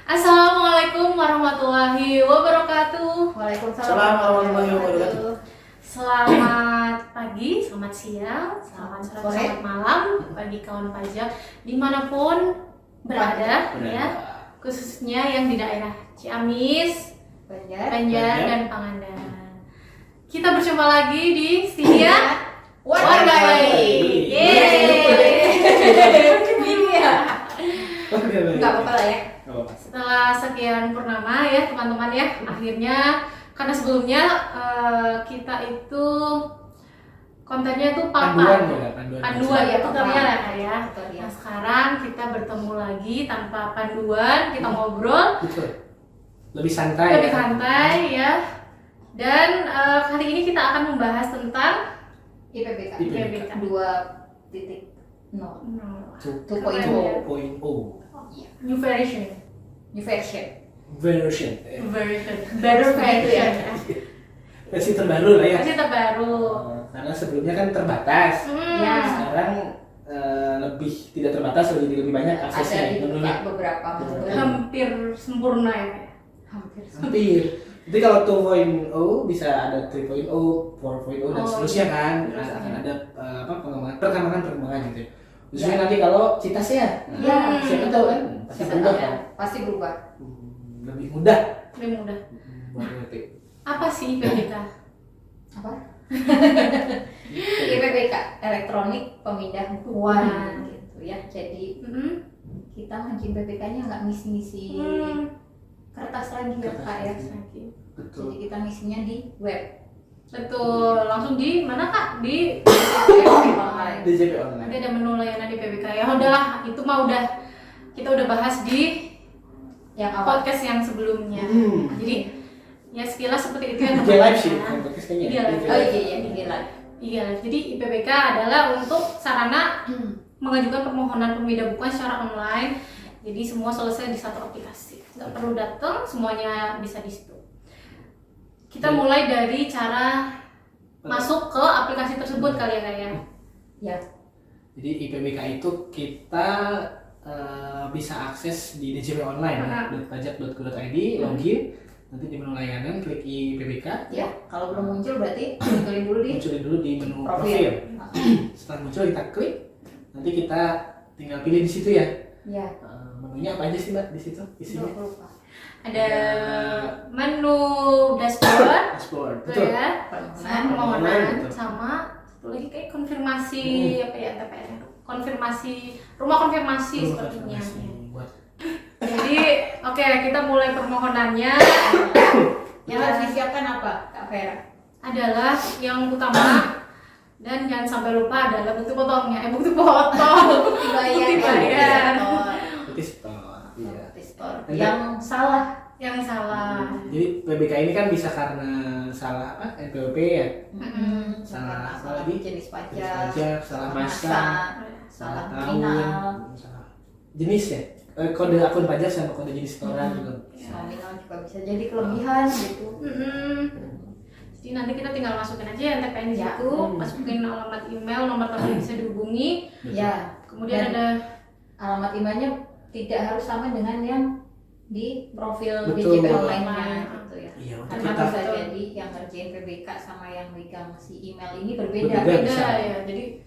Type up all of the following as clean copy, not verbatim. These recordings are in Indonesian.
Assalamualaikum warahmatullahi wabarakatuh. Waalaikumsalam warahmatullahi wabarakatuh. Selamat pagi, selamat siang, selamat sore, selamat malam bagi kawan pajak dimanapun berada, ya, khususnya yang di daerah Ciamis, Banjar dan Pangandaran. Kita berjumpa lagi di Setia Warga Baik. Enggak apa-apa lah ya. Setelah sekian purnama ya teman-teman ya, akhirnya karena sebelumnya kita itu kontennya itu panduan ya, tutorial ya. Nah sekarang kita bertemu lagi tanpa panduan, kita ngobrol lebih santai ya. Dan kali ini kita akan membahas tentang IPBK 2.0 new version. Better version ya. Versi terbaru lah ya. Versi terbaru. Karena sebelumnya kan terbatas. Ya. Sekarang lebih tidak terbatas, lebih banyak aksesnya. Ada beberapa Hampir sempurna ya. Hampir. Jadi kalau 2.0 bisa ada 3.0, 4.0 dan seterusnya kan. Akan ada perkembangan gitu. Khususnya nanti kalau citasnya, siapa tahu kan pasti berubah. Lebih mudah. Apa sih IPBK? Apa? IPBK elektronik pemindah bukuan gitu ya. Jadi kita ngajuin PPK-nya nggak ngisi-ngisi kertas lagi ya Kak ya. Betul. Jadi kita ngisinya di web. Betul, langsung di mana Kak? Di DJP online. Nanti ada menu layanan di PBK ya. Udahlah, itu mah kita udah bahas di yang awal. podcast yang sebelumnya. Jadi ya sekilas seperti itu ya Dia live sih, teman-teman. podcastnya. Iya live. Oh iya di live. Iya, jadi IPBK adalah untuk sarana mengajukan permohonan pemindah bukuan secara online. Jadi semua selesai di satu aplikasi. Nggak perlu datang, semuanya bisa di situ. Kita mulai dari cara masuk ke aplikasi tersebut kali ya Kak ya. Ya. Jadi IPBK itu kita bisa akses di DJP online .pajak.go.id, login, nanti di menu layanan klik IPBK. Ya, kalau belum muncul berarti munculin dulu di menu profil. Setelah muncul kita klik, nanti kita tinggal pilih di situ ya. Ya. Menunya apa aja sih Mbak di situ? Isinya? Ada menu dashboard, betul. Ya, permohonan, betul. sama satu lagi kayak konfirmasi TPS, rumah konfirmasi sepertinya. Jadi oke, kita mulai permohonannya. Yang harus disiapkan apa Kak Vera? Adalah yang utama dan jangan sampai lupa adalah bukti potong. Bukti bayar. Yang salah. Jadi PBK ini kan bisa karena salah NPWP ya. Salah apa lagi? Jenis pajak, salah masa, salah tahun, nominal. jenis ya. Kode akun pajak sama kode jenis setoran juga. Nominal juga bisa jadi kelebihan gitu. Jadi nanti kita tinggal masukin aja yang TPN di situ, masukin alamat email, nomor telepon yang bisa dihubungi. Ya. Kemudian ada alamat emailnya tidak harus sama dengan yang di profil Betul. DJP online-nya gitu ya. Iya, untuk Karena kita bisa jadi yang ngerjain PBK sama yang megang si email ini berbeda. Bisa. ya. Jadi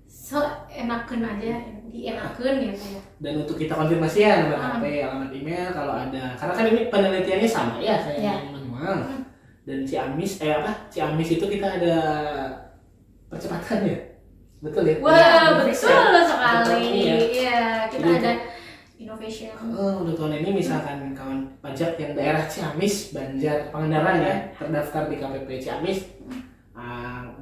seenakeun aja, dienakeun ya kayak. Dan untuk kita konfirmasi ya nomor HP, alamat email kalau ada. Karena kan ini penelitiannya sama ya, saya yang manual. Dan Ciamis itu kita ada percepatan ya. Betul ya? Wah, betul sekali. Ya. Iya, kita Jadi, ada innovation. Untuk tahun ini misalkan kawan pajak yang daerah Ciamis, Banjar, Pangandaran ya, terdaftar di KPP Ciamis,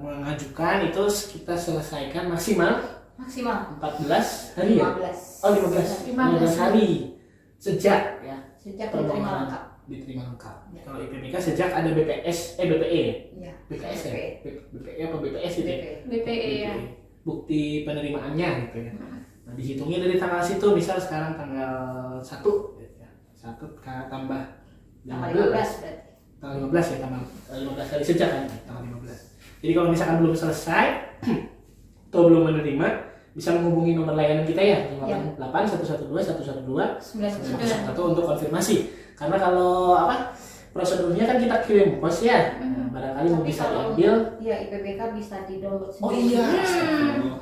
mengajukan itu kita selesaikan maksimal 14 hari ya? 15 hari sejak diterima lengkap. diterima lengkap. Kalau IPBK sejak ada BPE Ya. BPS ya? BPE apa BPS itu ya? BPE ya. Bukti penerimaannya gitu ya. Nah, dihitungnya dari tanggal situ, misal sekarang tanggal 1 ya. 1 tambah 15 berarti. tanggal 15 ya, tanggal 15 kali sejak kan, tanggal 15. Jadi kalau misalkan belum selesai atau belum menerima, bisa menghubungi nomor layanan kita ya, Ya. 588 112 112 111 untuk konfirmasi. Karena kalau prosedurnya kan kita kirim pos ya, barangkali mau Tapi bisa kalau diambil. ya IPBK bisa di-download Oh sendiri. iya, astagfirullah.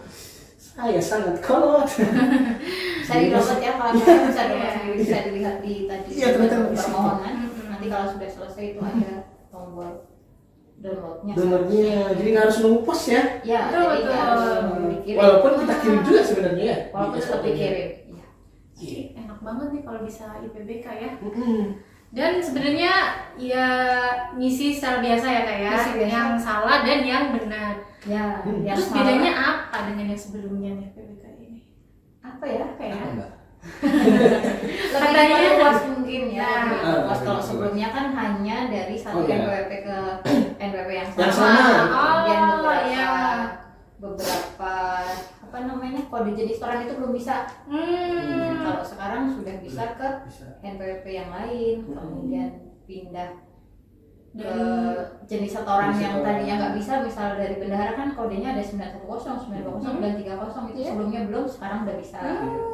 Saya sangat kolot. Bisa di-download ya, kalau saya bisa download sendiri, bisa dilihat di tadi Iya, ternyata bisa. permohonan. Nanti kalau sudah selesai itu ada tombol downloadnya. Donornya, jadi nggak harus nunggu pos ya. Ya, Betul, jadi nggak harus betul. nunggu dikirim. Walaupun kita kirim juga sebenarnya ya. Walaupun Di tetap SOP-nya. dikirim. Iya. Iya. Enak banget nih kalau bisa IPBK ya. Mm-mm. Dan sebenarnya ya ngisi secara biasa ya kayak Ngisi biasa. yang salah dan yang benar. Ya, yang Terus salah. bedanya apa dengan yang sebelumnya nih PBK ini? apa ya? Apa ya? Apa, Mbak? Lebih Katanya- luas mungkin ya. Nah. lebih luas. Kalau Lebih sebelumnya kan hanya dari satu Oh, iya. NPWP ke NPWP yang Yang sama. sama. Kemudian Oh, beberapa iya. beberapa apa namanya kode jenis setoran itu belum bisa. Kalau sekarang sudah bisa ke Bisa. NPWP yang lain, kemudian pindah ke Dan jenis setoran Jenis yang setoran. tadinya nggak bisa. Misal dari bendahara kan kodenya ada 910, 920, dan 30 itu Iya. sebelumnya belum, sekarang udah bisa.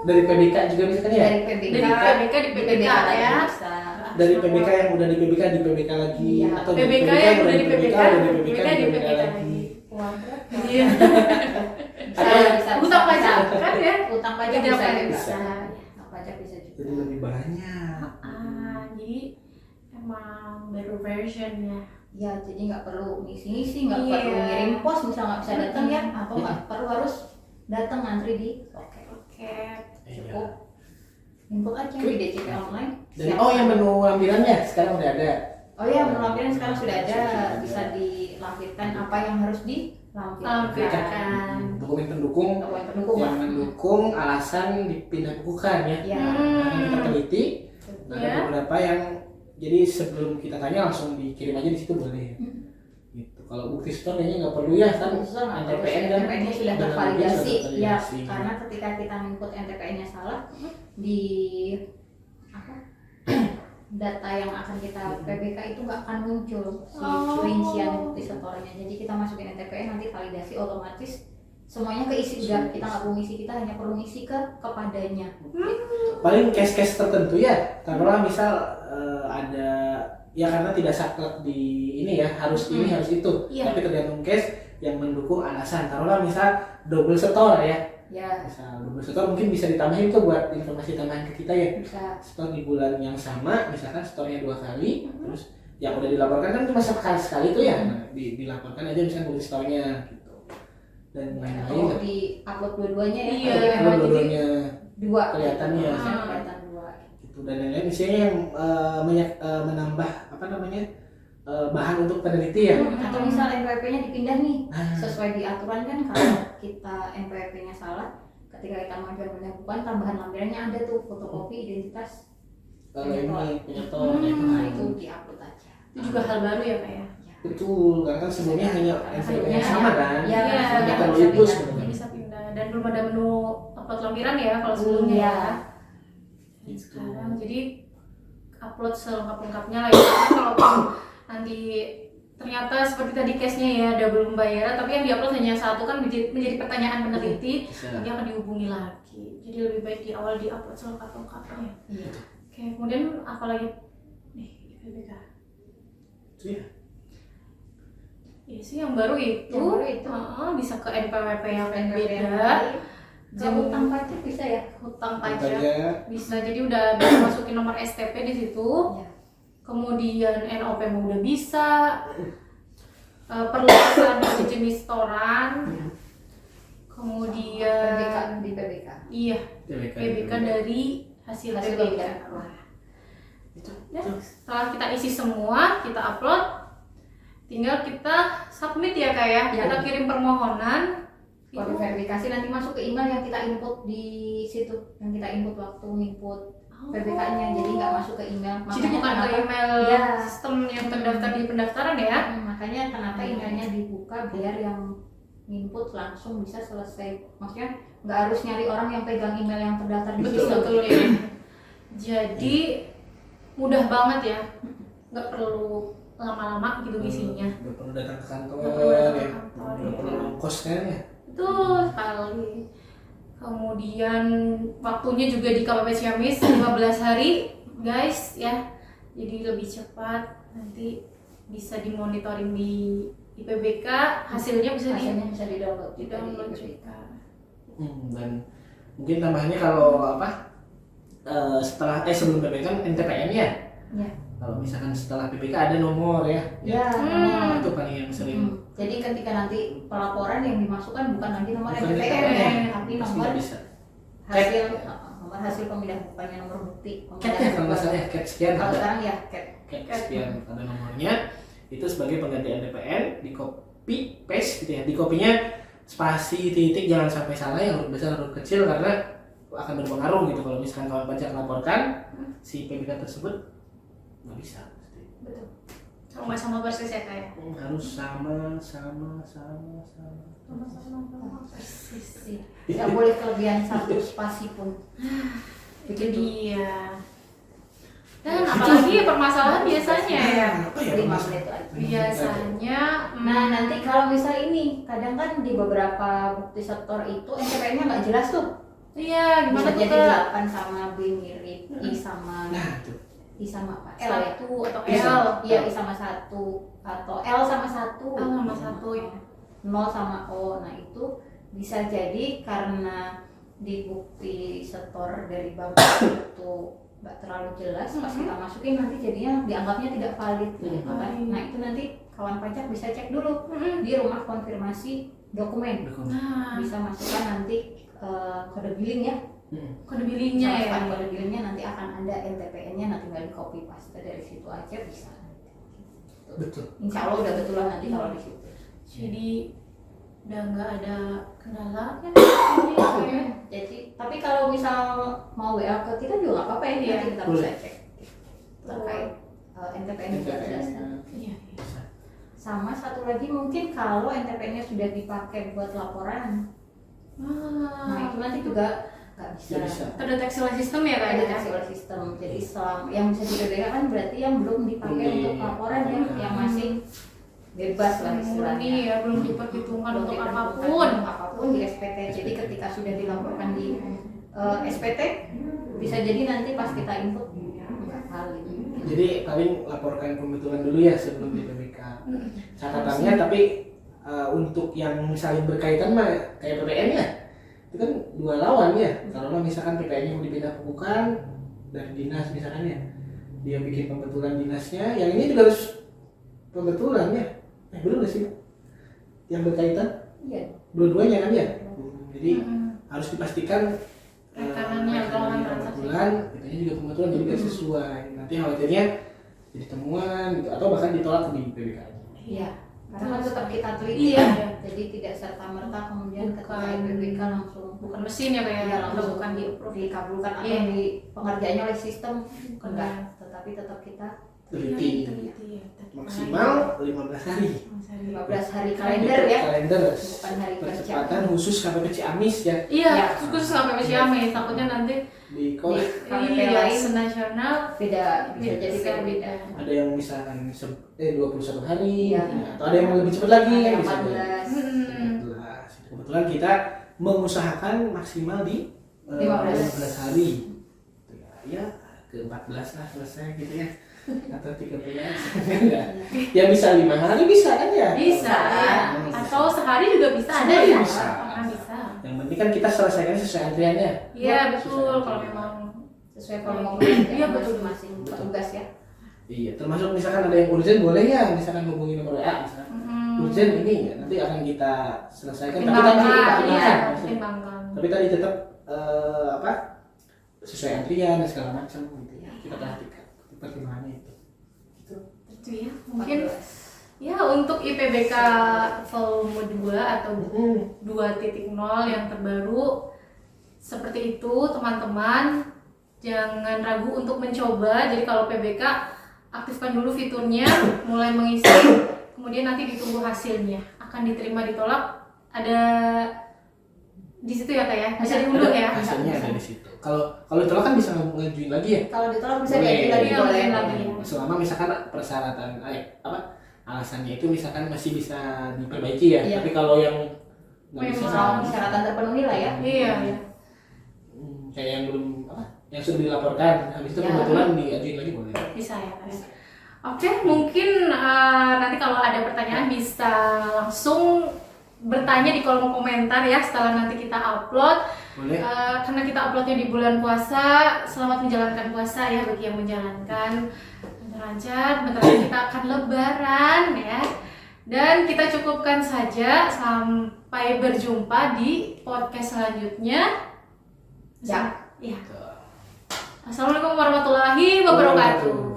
Dari PBK juga bisa kan ya? Dari PBK, Dari PBK di PBK lagi ya. bisa. Dari PBK yang udah di PBK di PBK lagi, Iya. atau dari PBK yang udah di PBK, udah di PBK PBK di di PBK PBK lagi. Wah, berat. Iya. Bisa. Utang pajak kan ya? Utang pajak Utang bisa pajak juga. bisa. Utang pajak bisa juga. Jadi lebih banyak. Jadi emang baru versionnya. Ya, jadi nggak perlu ngisi-ngisi, nggak Iya. perlu ngirim pos, misal nggak bisa datang ya, atau nggak perlu harus datang ngantri di loket. Oke. Cukup input aja di DCP online. Dan yang menu lampirannya sekarang udah ada. Oh iya, menu lampiran sekarang sudah ada, bisa dilampirkan apa yang harus dilampirkan. Lampirkan. Dokumen pendukung Dokumen pendukung. yang mendukung alasan dipindah bukukan ya. Ya. Karena kita teliti, ada Ya. beberapa yang jadi sebelum kita tanya langsung dikirim aja di situ boleh. Gitu. Kalau bukti store kayaknya nggak perlu ya kan? NTPN kan NTPN-nya sudah dan tervalidasi, sudah ya, tervalidasi. karena ketika kita input NTPN-nya salah di apa data yang akan kita PBK itu nggak akan muncul si Oh. rincian bukti setornya. Jadi kita masukin NTPN, nanti validasi otomatis semuanya keisi udah, kita nggak perlu ngisi, kita hanya perlu ngisi kepadanya. Paling case-case tertentu ya, taruhlah misal ada ya karena tidak saklek di ini ya harus ini harus itu, Iya. tapi tergantung case yang mendukung alasan. Taruhlah misal double store ya, Ya, misal double store mungkin bisa ditambahin tuh buat informasi tambahan ke kita ya. bisa. Store di bulan yang sama, misalkan store-nya 2 kali, terus yang udah dilaporkan kan cuma sekali tuh ya, nah, dilaporkan aja misalnya bukti store-nya gitu dan Atau lain-lain. di upload dua-duanya ya. Iya. Jadi memang jadi Dua-duanya dua kelihatannya. Bisa kelihatan dua. gitu dan lain-lain misalnya yang menambah apa namanya bahan untuk penelitian. Atau misal NPWP-nya dipindah nih, Nah, sesuai di aturan kan kalau kita NPWP-nya salah, ketika kita mengajukan penyakupan tambahan lampirannya ada tuh fotokopi identitas ini penyetor nah itu diupload aja. Itu juga hal baru ya Kak ya? Ya. betul karena kan sebelumnya hanya NPWP yang sama kan. Iya, Iya, kita sebelumnya bisa itu pindah. sebenarnya. Bisa pindah dan belum ada menu upload lampiran ya kalau sebelumnya Iya. ya. Dan sekarang jadi upload selengkap-lengkapnya lah ya. Karena kalau nanti ternyata seperti tadi case-nya ya double pembayaran tapi yang diupload hanya satu kan menjadi pertanyaan peneliti, Bisa. nanti akan dihubungi lagi. Jadi lebih baik di awal diupload selengkap-lengkapnya. Iya. Oke, kemudian apa lagi nih IPBK? Itu ya. Iya sih yang baru itu, Yang baru itu. Bisa ke NPWP yang NPWP yang beda, lain. Ke utang pajak bisa ya? hutang pajak Pajak. bisa, jadi udah bisa masukin nomor STP di situ. Iya. Kemudian NOP mah udah bisa, perluasan dari jenis setoran, kemudian PBK di PBK. iya PBK. PBK dari hasil Hasil PBK. PBK. Itu. Ya, setelah kita isi semua, kita upload, tinggal kita submit ya Kak ya. Ya. Kita kirim permohonan. Kode Itu verifikasi nanti masuk ke email yang kita input di situ, yang kita input waktu input PBK-nya, jadi nggak masuk ke email. Jadi bukan ke kenapa- email Ya. sistem yang terdaftar di pendaftaran ya? Makanya kenapa emailnya dibuka biar yang input langsung bisa selesai. Maksudnya nggak harus nyari orang yang pegang email yang terdaftar di Betul sistem. betul ya. Jadi mudah banget ya, nggak perlu lama-lama gitu isinya. Nggak perlu datang ke kantor Nggak perlu datang ke ya. kantor, Nggak ya. perlu ongkos kan ya. Betul sekali. Kemudian waktunya juga di KPP Ciamis 15 hari guys ya, jadi lebih cepat, nanti bisa dimonitoring di IPBK, hasilnya bisa Hasilnya bisa di-download juga. Dan mungkin tambahannya kalau setelah sebelum PPK kan NTPN ya. Ya. Kalau misalkan setelah PPK ada nomor ya. Ya, Nomor itu paling yang sering. Jadi ketika nanti pelaporan yang dimasukkan bukan lagi nomor Bukan NPWP, NPWP, tapi pasti nomor nggak bisa. hasil nomor hasil pemindahan, bukannya nomor bukti Cat ya kalau nggak salah ya, cat sekian Kalau ada. sekarang ya Cat sekian ada nomornya. Itu sebagai pengganti NTPN, di copy paste gitu ya. Di kopinya spasi titik jangan sampai salah, yang huruf besar huruf kecil karena akan berpengaruh gitu kalau misalkan kawan pajak laporkan si PBK tersebut nggak bisa. Betul. Kalau nggak sama persis ya kayak. Harus sama. Persis. tidak boleh kelebihan satu spasi pun. Itu dia. Dan apalagi permasalahan biasanya ya. Apa ya? 5 menit lagi. Biasanya. Nah nanti kalau misal ini kadang kan di beberapa bukti setor itu NPWP-nya nggak jelas tuh. Iya, gimana Bisa tuh jadi Kak? 8 sama B mirip, I sama Nah, itu. I sama apa? L ya? Satu atau L. L. Iya, I sama 1 atau L sama 1. L sama 1 ya. 0 sama O. Nah itu bisa jadi karena di bukti setor dari bank itu nggak terlalu jelas, pas kita masukin nanti jadinya dianggapnya tidak valid gitu kan. Nah itu nanti kawan pajak bisa cek dulu di rumah konfirmasi dokumen. Nah, Bisa masukkan nanti kode billing ya. kode billingnya ya. Masukkan kode billingnya, nanti akan ada NTPN-nya, nanti tinggal di copy paste dari situ aja bisa. Betul. Insya Allah udah betul lah nanti kalau di situ. Jadi udah nggak ada kendala kan? Jadi tapi kalau misal mau WA ke kita juga nggak apa-apa ya, nanti kita bisa cek terkait NTPN juga jelas. Iya. Sama satu lagi mungkin kalau NTPN-nya sudah dipakai buat laporan, nah itu nanti juga nggak bisa. Terdeteksi oleh sistem ya Kak? Deteksi oleh sistem. Jadi yang bisa dibedakan kan berarti yang belum dipakai untuk laporan ya, yang masih bebas lah istilahnya. Murni ya, belum diperhitungkan Belum untuk diperhitungkan apapun. apapun di SPT. Jadi ketika sudah dilaporkan di SPT bisa jadi nanti pas kita input nggak valid. Jadi paling laporkan pembetulan dulu ya sebelum di PBK. Catatannya tapi untuk yang saling berkaitan mah kayak PPN ya, itu kan dua lawan ya. Kalau misalkan PPN-nya mau dipindah bukan dari dinas misalkan ya, dia bikin pembetulan dinasnya, yang ini juga harus pembetulan ya. Betul nggak sih yang berkaitan? Iya. Dua-duanya kan ya. Jadi harus dipastikan Rekanannya kalau kan pembetulan, itu juga pembetulan jadi nggak sesuai. Nanti khawatirnya jadi temuan gitu atau bahkan ditolak di PBK. Iya. Karena kan tetap kita teliti Iya. ya. Jadi tidak serta merta kemudian ketika PBK langsung bukan mesin ya Kak ya? ya Atau langsung bukan di dikabulkan atau Iya. di pengerjaannya oleh sistem Bukan. enggak, tetapi tetap kita Teliti. Teliti ya. Maksimal 15 hari. 15 hari kalender ya, Kalender. bukan hari kerja. Percepatan khusus KPP Ciamis ya. Iya, Ya. khusus sampai Ciamis. Takutnya nanti Di kos KPP iya, lain senasional beda, bisa jadi bisa beda. ada yang misalkan 21 hari Iya. atau ada yang lebih cepat lagi Ada yang bisa 14. 14. Kebetulan kita mengusahakan maksimal di 15 hari. Ya, ke 14 lah selesai gitu ya. Atau 13. Ya bisa 5 hari bisa kan ya? bisa ya. Atau sehari juga bisa ada Sehari ya? bisa. Bisa. Yang penting kan kita selesaikan sesuai antriannya. Iya betul, kalau memang Sesuai volume pekerjaan Iya, betul. masing-masing petugas ya. Iya, termasuk misalkan ada yang urgent boleh ya, misalkan hubungi nomor WA misalkan. Urgent ini ya, nanti akan kita selesaikan. Tapi tadi pertimbangkan, kita iya, maksudnya. pertimbangkan. Tapi tadi tetap sesuai antrian dan segala macam gitu ya. Kita perhatikan pertimbangannya itu. Gitu. Itu ya, mungkin ya untuk IPBK volume 2 atau 2.0 yang terbaru seperti itu teman-teman, jangan ragu untuk mencoba. Jadi kalau PBK aktifkan dulu fiturnya, mulai mengisi, kemudian nanti ditunggu hasilnya. Akan diterima ditolak, ada di situ ya Kak ya, bisa diunduh ya. Hasilnya ada di situ. Kalau ditolak kan bisa ngajuin lagi ya. Kalau ditolak bisa Boleh. diajuin lagi, Iya, boleh. boleh lagi. Selama misalkan persyaratan alasannya itu misalkan masih bisa diperbaiki ya. Iya. Tapi kalau yang nggak bisa Memang Soal persyaratan terpenuhi lah ya. Iya, misalnya yang belum yang sudah dilaporkan, habis itu kebetulan diajuin lagi boleh. Bisa ya kan? Oke, mungkin nanti kalau ada pertanyaan bisa langsung bertanya di kolom komentar ya setelah nanti kita upload. Boleh. Karena kita uploadnya di bulan puasa, selamat menjalankan puasa ya bagi yang menjalankan. Lancar, bentar lagi kita akan lebaran ya. Dan kita cukupkan saja sampai berjumpa di podcast selanjutnya. Ya. Assalamualaikum warahmatullahi wabarakatuh.